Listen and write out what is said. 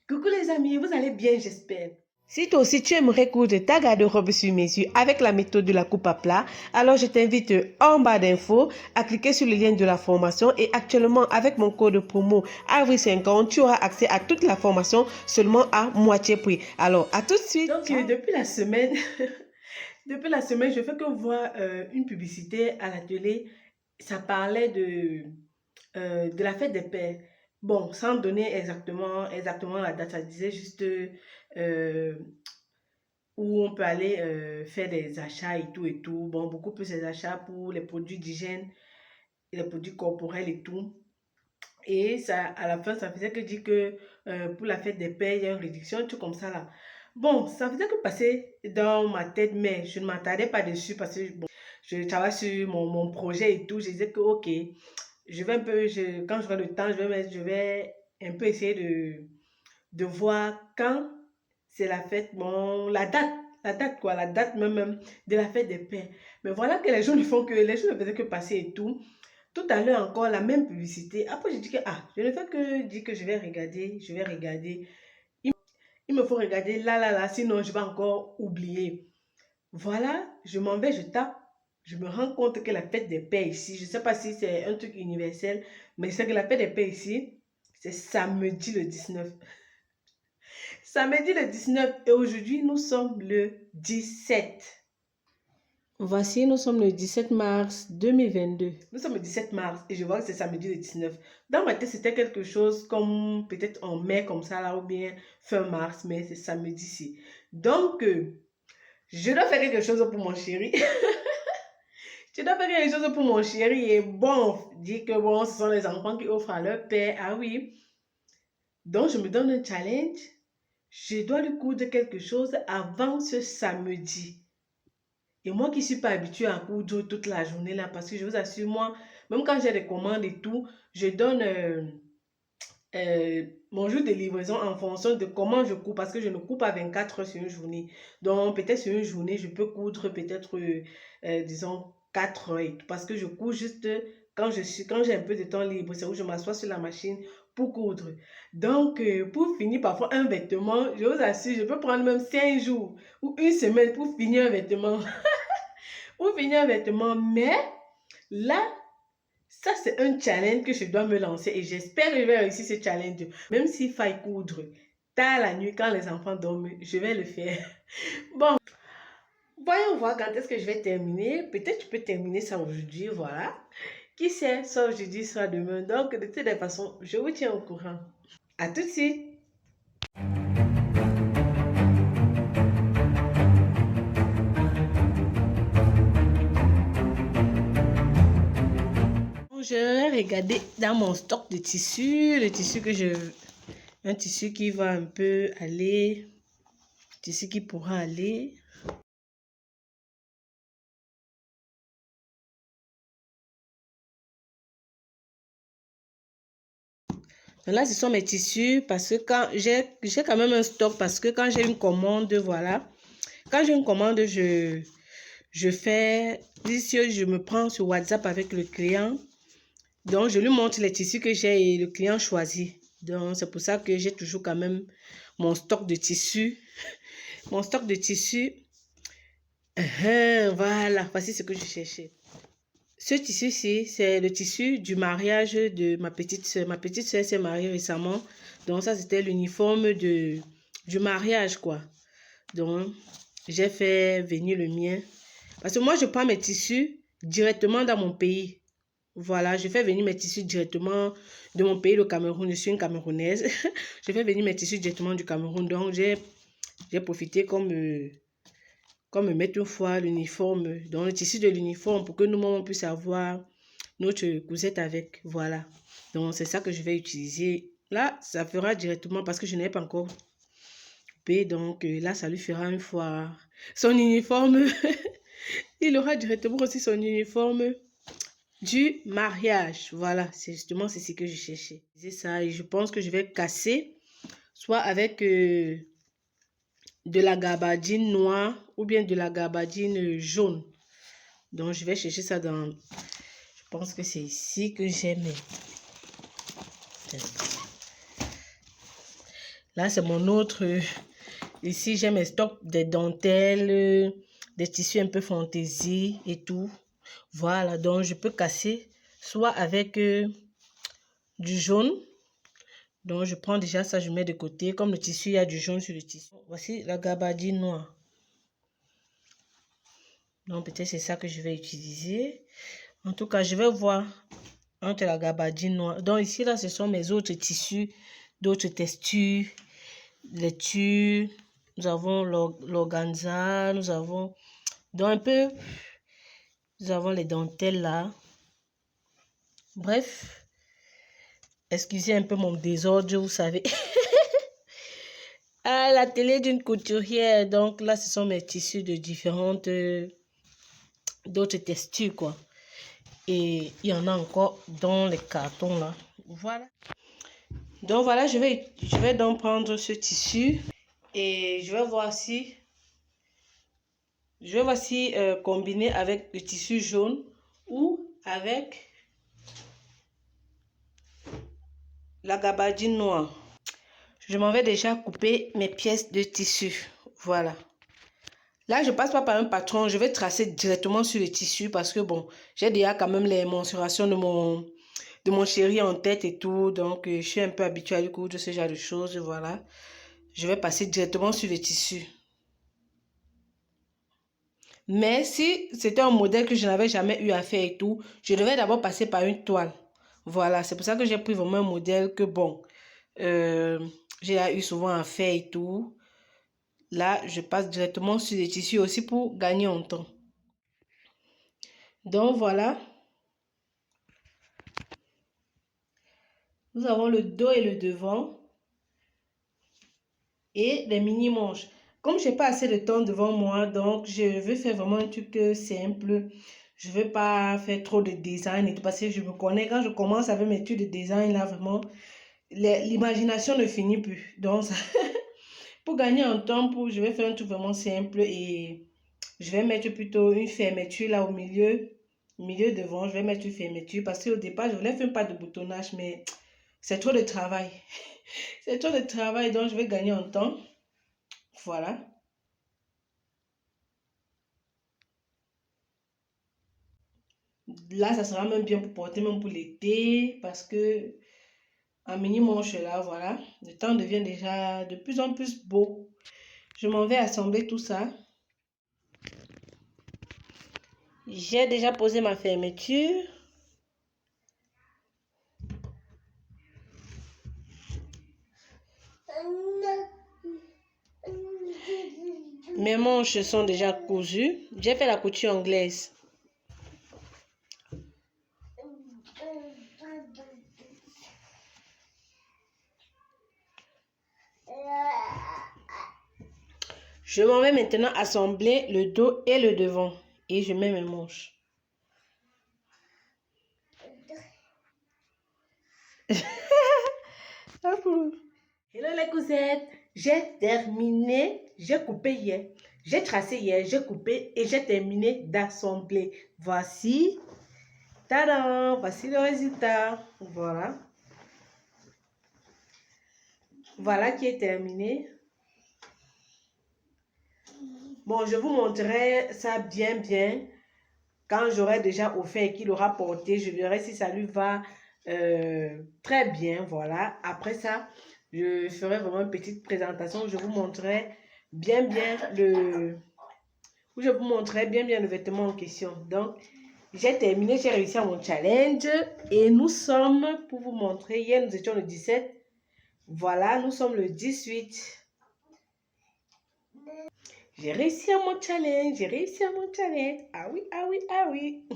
Coucou les amis, vous allez bien, j'espère. Si toi aussi tu aimerais coudre ta garde-robe sur mesure avec la méthode de la coupe à plat, alors je t'invite en bas d'infos à cliquer sur le lien de la formation et actuellement avec mon code promo AVRIL50, tu auras accès à toute la formation seulement à moitié prix. Alors à tout de suite. Donc depuis la semaine, je fais que voir une publicité à la télé, ça parlait de la fête des pères. Bon, sans donner exactement la date, ça disait juste où on peut aller faire des achats et tout et tout. Bon, beaucoup plus des achats pour les produits d'hygiène, les produits corporels et tout. Et ça, à la fin, ça faisait que dire que pour la fête des pères, il y a une réduction, tout comme ça là. Bon, ça faisait que passer dans ma tête, mais je ne m'attardais pas dessus parce que bon, je travaille sur mon projet et tout. Je disais que ok, je vais un peu, quand j'aurai le temps, je vais un peu essayer de voir quand c'est la fête, bon, la date même de la fête des pères. Mais voilà que les gens les gens ne faisaient que passer et tout. Tout à l'heure encore, la même publicité. Après, j'ai dit que, je ne fais que dire que je vais regarder. Il me faut regarder là, sinon je vais encore oublier. Voilà, je m'en vais, je tape. Je me rends compte que la fête des pères ici, je ne sais pas si c'est un truc universel, mais c'est que la fête des pères ici, c'est samedi le 19. Samedi le 19 et aujourd'hui, nous sommes le 17. Voici, nous sommes le 17 mars 2022. Nous sommes le 17 mars et je vois que c'est samedi le 19. Dans ma tête, c'était quelque chose comme peut-être en mai comme ça là ou bien fin mars, mais c'est samedi-ci. Donc, je dois faire quelque chose pour mon chéri. Je dois faire quelque chose pour mon chéri et bon, dire que bon, ce sont les enfants qui offrent à leur père. Ah oui. Donc, je me donne un challenge. Je dois lui coudre quelque chose avant ce samedi. Et moi qui ne suis pas habituée à coudre toute la journée là, parce que je vous assure, moi, même quand j'ai des commandes et tout, je donne mon jour de livraison en fonction de comment je couds, parce que je ne couds pas 24 heures sur une journée. Donc, peut-être sur une journée, je peux coudre peut-être, disons, 4 heures, parce que je couds juste quand j'ai un peu de temps libre, c'est où je m'assois sur la machine pour coudre. Donc, pour finir parfois un vêtement, je vous assure, je peux prendre même 5 jours ou une semaine pour finir un vêtement. Pour finir un vêtement, mais là, ça, c'est un challenge que je dois me lancer et j'espère que je vais réussir ce challenge. Même s'il faille coudre tard la nuit quand les enfants dorment, je vais le faire. Bon, voyons voir quand est-ce que je vais terminer. Peut-être je peux terminer ça aujourd'hui, voilà. Qui sait, soit aujourd'hui, soit demain. Donc, de toutes les façons, je vous tiens au courant. À tout de suite. Je vais regarder dans mon stock de tissus, un tissu qui va un peu aller, tissu qui pourra aller. Là, ce sont mes tissus parce que quand j'ai quand même un stock parce que quand j'ai une commande, voilà. Quand j'ai une commande, je fais, ici, je me prends sur WhatsApp avec le client. Donc, je lui montre les tissus que j'ai et le client choisit. Donc, c'est pour ça que j'ai toujours quand même mon stock de tissus. Mon stock de tissus. Voilà, voici ce que je cherchais. Ce tissu-ci, c'est le tissu du mariage de ma petite soeur. Ma petite soeur s'est mariée récemment. Donc, ça, c'était l'uniforme du mariage, quoi. Donc, j'ai fait venir le mien. Parce que moi, je prends mes tissus directement dans mon pays. Voilà, je fais venir mes tissus directement de mon pays, le Cameroun. Je suis une Camerounaise. Je fais venir mes tissus directement du Cameroun. Donc, j'ai profité comme me mettre une fois l'uniforme, dans le tissu de l'uniforme pour que nous, on puisse avoir notre cousette avec. Voilà. Donc, c'est ça que je vais utiliser. Là, ça fera directement parce que je n'ai pas encore coupé. Donc, là, ça lui fera une fois son uniforme. Il aura directement aussi son uniforme du mariage. Voilà, c'est justement c'est ce que je cherchais. C'est ça, et je pense que je vais casser, soit avec de la gabardine noire ou bien de la gabardine jaune. Donc, je vais chercher ça dans... Je pense que c'est ici que j'ai mes... Là, c'est mon autre... ici, j'ai mes stocks de dentelles, des tissus un peu fantaisie et tout. Voilà, donc je peux casser soit avec du jaune. Donc, je prends déjà ça, je mets de côté. Comme le tissu, il y a du jaune sur le tissu. Voici la gabardine noire. Donc, peut-être c'est ça que je vais utiliser. En tout cas, je vais voir entre la gabardine noire. Donc, ici, là, ce sont mes autres tissus, d'autres textures, les tubes. Nous avons l'organza, nous avons... Donc, un peu... Nous avons les dentelles, là. Bref. Excusez un peu mon désordre, vous savez. À la télé d'une couturière. Donc, là, ce sont mes tissus de différentes... d'autres textures, quoi. Et il y en a encore dans les cartons, là. Voilà. Donc, voilà, je vais donc prendre ce tissu. Et je vais voir si... combiner avec le tissu jaune ou avec la gabardine noire. Je m'en vais déjà couper mes pièces de tissu. Voilà. Là, je passe pas par un patron. Je vais tracer directement sur le tissu parce que bon, j'ai déjà quand même les mensurations de mon chéri en tête et tout. Donc, je suis un peu habituée à coudre ce genre de choses. Voilà. Je vais passer directement sur le tissu. Mais si c'était un modèle que je n'avais jamais eu à faire et tout, je devais d'abord passer par une toile. Voilà, c'est pour ça que j'ai pris vraiment un modèle que bon, j'ai eu souvent à faire et tout. Là, je passe directement sur les tissus aussi pour gagner en temps. Donc voilà. Nous avons le dos et le devant. Et les mini-manches. Comme je n'ai pas assez de temps devant moi, donc je veux faire vraiment un truc simple. Je ne veux pas faire trop de design et tout parce que je me connais. Quand je commence avec mes trucs de design, là, vraiment, l'imagination ne finit plus. Donc, ça, pour gagner en temps, je vais faire un truc vraiment simple et je vais mettre plutôt une fermeture là au milieu devant. Je vais mettre une fermeture parce qu'au départ, je voulais faire pas de boutonnage, mais c'est trop de travail. C'est trop de travail, donc je vais gagner en temps. Voilà. Là, ça sera même bien pour porter, même pour l'été, parce que en mini manche là, voilà, le temps devient déjà de plus en plus beau. Je m'en vais assembler tout ça. J'ai déjà posé ma fermeture. Mes manches sont déjà cousues. J'ai fait la couture anglaise. Je m'en vais maintenant assembler le dos et le devant. Et je mets mes manches. Hello les cousins, j'ai terminé, j'ai coupé hier, j'ai tracé hier, j'ai coupé et j'ai terminé d'assembler. Voici, tadam, voici le résultat. Voilà. Voilà qui est terminé. Bon, je vous montrerai ça bien quand j'aurai déjà offert et qu'il aura porté. Je verrai si ça lui va très bien. Voilà. Après ça, je ferai vraiment une petite présentation. Je vous montrerai bien le... Je vous montrerai bien le vêtement en question. Donc, j'ai terminé, j'ai réussi à mon challenge. Et nous sommes, pour vous montrer, hier nous étions le 17. Voilà, nous sommes le 18. J'ai réussi à mon challenge, j'ai réussi à mon challenge. Ah oui, ah oui, ah oui.